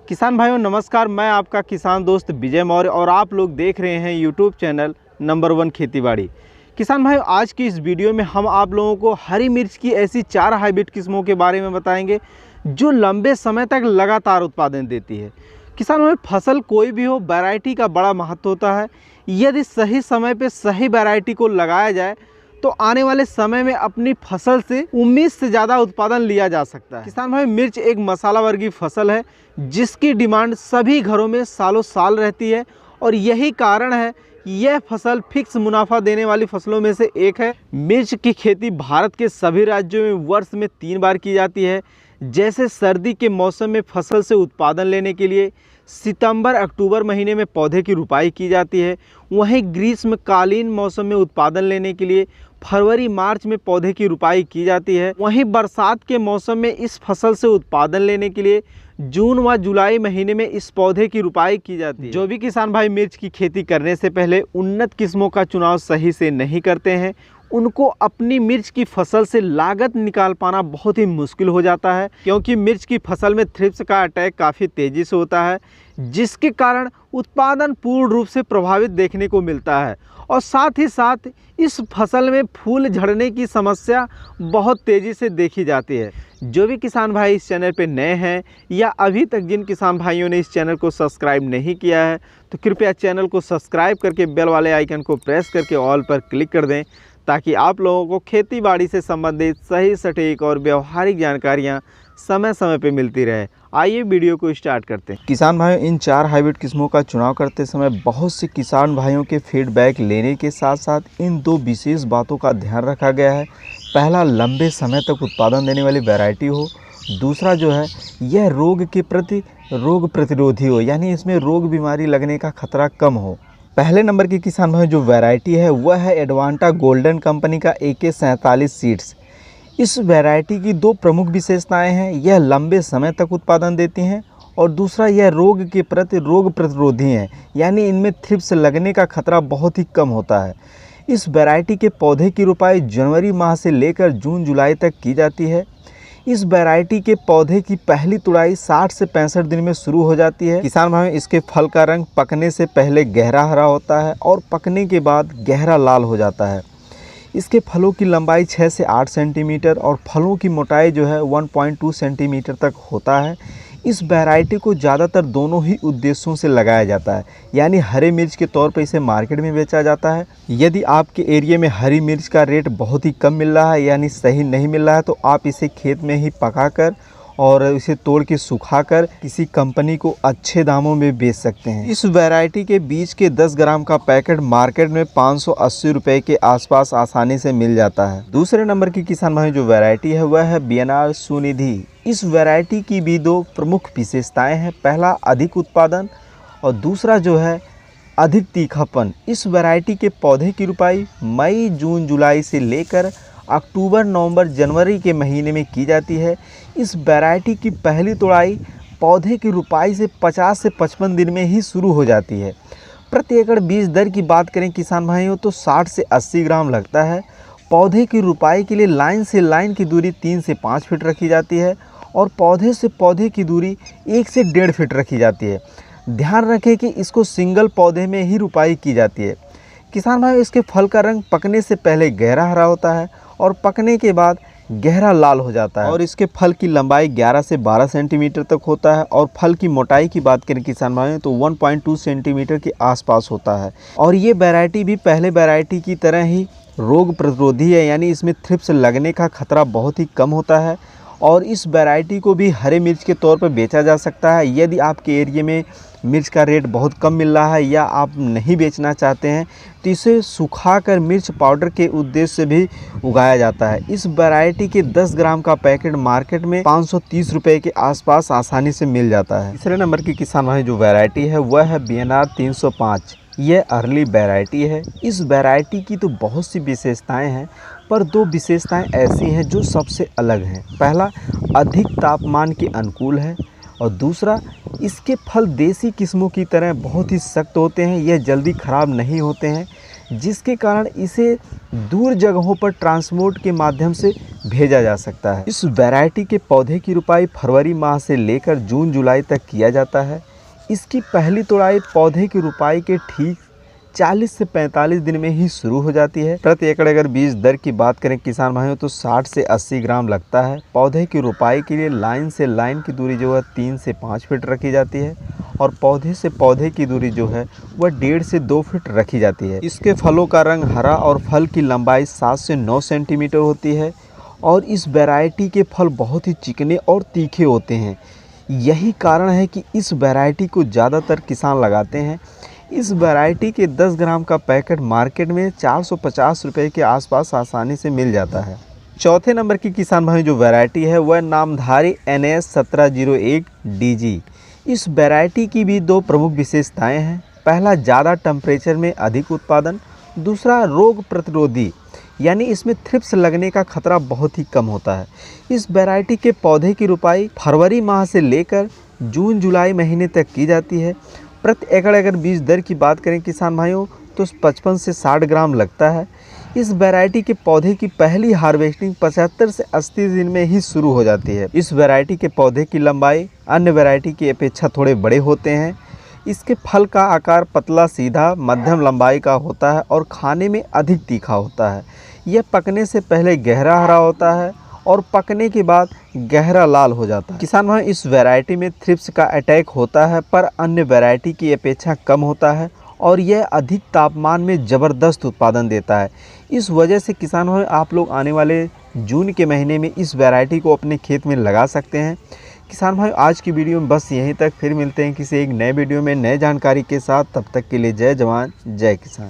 किसान भाइयों नमस्कार, मैं आपका किसान दोस्त विजय मौर्य और आप लोग देख रहे हैं यूट्यूब चैनल नंबर 1 खेतीबाड़ी। किसान भाइयों, आज की इस वीडियो में हम आप लोगों को हरी मिर्च की ऐसी 4 हाइब्रिड किस्मों के बारे में बताएंगे जो लंबे समय तक लगातार उत्पादन देती है। किसान भाइयों, फसल कोई भी हो, वैरायटी का बड़ा महत्व होता है। यदि सही समय पर सही वैरायटी को लगाया जाए तो आने वाले समय में अपनी फसल से उम्मीद से ज़्यादा उत्पादन लिया जा सकता है। किसान भाई, मिर्च एक मसाला वर्गीय फसल है जिसकी डिमांड सभी घरों में सालों साल रहती है और यही कारण है यह फसल फिक्स मुनाफा देने वाली फसलों में से एक है। मिर्च की खेती भारत के सभी राज्यों में वर्ष में 3 बार की जाती है। जैसे सर्दी के मौसम में फसल से उत्पादन लेने के लिए सितंबर अक्टूबर महीने में पौधे की रुपाई की जाती है, वहीं ग्रीष्मकालीन मौसम में उत्पादन लेने के लिए फरवरी मार्च में पौधे की रुपाई की जाती है। वहीं बरसात के मौसम में इस फसल से उत्पादन लेने के लिए जून व जुलाई महीने में इस पौधे की रुपाई की जाती है। जो भी किसान भाई मिर्च की खेती करने से पहले उन्नत किस्मों का चुनाव सही से नहीं करते हैं, उनको अपनी मिर्च की फसल से लागत निकाल पाना बहुत ही मुश्किल हो जाता है, क्योंकि मिर्च की फसल में थ्रिप्स का अटैक काफ़ी तेज़ी से होता है, जिसके कारण उत्पादन पूर्ण रूप से प्रभावित देखने को मिलता है। और साथ ही साथ इस फसल में फूल झड़ने की समस्या बहुत तेज़ी से देखी जाती है। जो भी किसान भाई इस चैनल पे नए हैं या अभी तक जिन किसान भाइयों ने इस चैनल को सब्सक्राइब नहीं किया है तो कृपया चैनल को सब्सक्राइब करके बेल वाले आइकन को प्रेस करके ऑल पर क्लिक कर दें, ताकि आप लोगों को खेती बाड़ी से संबंधित सही सटीक और व्यवहारिक जानकारियाँ समय समय पे मिलती रहे। आइए वीडियो को स्टार्ट करते हैं। किसान भाइयों, इन 4 हाइब्रिड किस्मों का चुनाव करते समय बहुत से किसान भाइयों के फीडबैक लेने के साथ साथ इन 2 विशेष बातों का ध्यान रखा गया है। पहला, लंबे समय तक उत्पादन देने वाली वैरायटी हो। दूसरा जो है, यह रोग के प्रति रोग प्रतिरोधी हो, यानी इसमें रोग बीमारी लगने का खतरा कम हो। पहले नंबर की किसान भाई जो वैरायटी है वह है एडवांटा गोल्डन कंपनी का AK47 सीड्स। इस वैरायटी की 2 प्रमुख विशेषताएं हैं। यह लंबे समय तक उत्पादन देती हैं और दूसरा, यह रोग के प्रति रोग प्रतिरोधी हैं, यानी इनमें थ्रिप्स लगने का खतरा बहुत ही कम होता है। इस वैरायटी के पौधे की रुपाई जनवरी माह से लेकर जून जुलाई तक की जाती है। इस वैरायटी के पौधे की पहली तुड़ाई 60 से 65 दिन में शुरू हो जाती है। किसान भाइयों, इसके फल का रंग पकने से पहले गहरा हरा होता है और पकने के बाद गहरा लाल हो जाता है। इसके फलों की लंबाई 6 से 8 सेंटीमीटर और फलों की मोटाई जो है 1.2 सेंटीमीटर तक होता है। इस वैरायटी को ज़्यादातर दोनों ही उद्देश्यों से लगाया जाता है, यानी हरे मिर्च के तौर पर इसे मार्केट में बेचा जाता है। यदि आपके एरिया में हरी मिर्च का रेट बहुत ही कम मिल रहा है, यानी सही नहीं मिल रहा है, तो आप इसे खेत में ही पकाकर और इसे तोड़ के सुखाकर किसी कंपनी को अच्छे दामों में बेच सकते हैं। इस वैरायटी के बीज के 10 ग्राम का पैकेट मार्केट में 580 रुपये के आसपास आसानी से मिल जाता है। दूसरे नंबर की किसान भाई जो वैरायटी है वह है BNR सुनिधि। इस वैरायटी की भी 2 प्रमुख विशेषताएं हैं। पहला, अधिक उत्पादन और दूसरा जो है अधिक तीखापन। इस वैरायटी के पौधे की रुपाई मई जून जुलाई से लेकर अक्टूबर नवंबर जनवरी के महीने में की जाती है। इस वैरायटी की पहली तोड़ाई पौधे की रुपाई से 50 से 55 दिन में ही शुरू हो जाती है। प्रति एकड़ बीज दर की बात करें किसान भाइयों तो 60 से 80 ग्राम लगता है। पौधे की रुपाई के लिए लाइन से लाइन की दूरी 3 से 5 फीट रखी जाती है और पौधे से पौधे की दूरी 1 से 1.5 फीट रखी जाती है। ध्यान रखें कि इसको सिंगल पौधे में ही रुपाई की जाती है। किसान भाई, इसके फल का रंग पकने से पहले गहरा हरा होता है और पकने के बाद गहरा लाल हो जाता है और इसके फल की लंबाई 11 से 12 सेंटीमीटर तक होता है और फल की मोटाई की बात करें किसान भाइयों तो 1.2 सेंटीमीटर के आसपास होता है। और ये वैरायटी भी पहले वैरायटी की तरह ही रोग प्रतिरोधी है, यानी इसमें थ्रिप्स लगने का खतरा बहुत ही कम होता है और इस वैरायटी को भी हरे मिर्च के तौर पर बेचा जा सकता है। यदि आपके एरिया में मिर्च का रेट बहुत कम मिल रहा है या आप नहीं बेचना चाहते हैं तो इसे सुखाकर मिर्च पाउडर के उद्देश्य से भी उगाया जाता है। इस वैरायटी के 10 ग्राम का पैकेट मार्केट में 530 रुपये के आसपास आसानी से मिल जाता है। तीसरे नंबर की किसान भाई जो वैरायटी है वह है BNR 305। यह अर्ली वैरायटी है। इस वैरायटी की तो बहुत सी विशेषताएं हैं, पर 2 विशेषताएं ऐसी हैं जो सबसे अलग हैं। पहला, अधिक तापमान के अनुकूल है और दूसरा, इसके फल देसी किस्मों की तरह बहुत ही सख्त होते हैं। यह जल्दी ख़राब नहीं होते हैं, जिसके कारण इसे दूर जगहों पर ट्रांसपोर्ट के माध्यम से भेजा जा सकता है। इस वैरायटी के पौधे की रुपाई फरवरी माह से लेकर जून जुलाई तक किया जाता है। इसकी पहली तोड़ाई पौधे की रुपाई के ठीक 40 से 45 दिन में ही शुरू हो जाती है। प्रति एकड़ अगर बीज दर की बात करें किसान भाइयों तो 60 से 80 ग्राम लगता है। पौधे की रुपाई के लिए लाइन से लाइन की दूरी जो है 3 से 5 फीट रखी जाती है और पौधे से पौधे की दूरी जो है वह 1.5 से 2 फीट रखी जाती है। इसके फलों का रंग हरा और फल की लंबाई 7 से 9 सेंटीमीटर होती है और इस वैरायटी के फल बहुत ही चिकने और तीखे होते हैं। यही कारण है कि इस वैरायटी को ज़्यादातर किसान लगाते हैं। इस वैरायटी के 10 ग्राम का पैकेट मार्केट में 450 रुपये के आसपास आसानी से मिल जाता है। चौथे नंबर की किसान भाई जो वैरायटी है वह नामधारी NS 1701 DG। इस वैरायटी की भी दो प्रमुख विशेषताएं हैं। पहला, ज़्यादा टेम्परेचर में अधिक उत्पादन। दूसरा, रोग प्रतिरोधी, यानी इसमें थ्रिप्स लगने का खतरा बहुत ही कम होता है। इस वैरायटी के पौधे की रुपाई फरवरी माह से लेकर जून जुलाई महीने तक की जाती है। प्रति एकड़ अगर बीज दर की बात करें किसान भाइयों तो 55 से 60 ग्राम लगता है। इस वैरायटी के पौधे की पहली हार्वेस्टिंग 75 से 80 दिन में ही शुरू हो जाती है। इस वैरायटी के पौधे की लंबाई अन्य वैरायटी की अपेक्षा थोड़े बड़े होते हैं। इसके फल का आकार पतला सीधा मध्यम लंबाई का होता है और खाने में अधिक तीखा होता है। यह पकने से पहले गहरा हरा होता है और पकने के बाद गहरा लाल हो जाता है। किसान भाई इस वैरायटी में थ्रिप्स का अटैक होता है पर अन्य वैरायटी की अपेक्षा कम होता है और यह अधिक तापमान में ज़बरदस्त उत्पादन देता है। इस वजह से किसान भाई आप लोग आने वाले जून के महीने में इस वैरायटी को अपने खेत में लगा सकते हैं। किसान भाई आज की वीडियो में बस यहीं तक, फिर मिलते हैं किसी एक नए वीडियो में नए जानकारी के साथ। तब तक के लिए जय जवान जय किसान।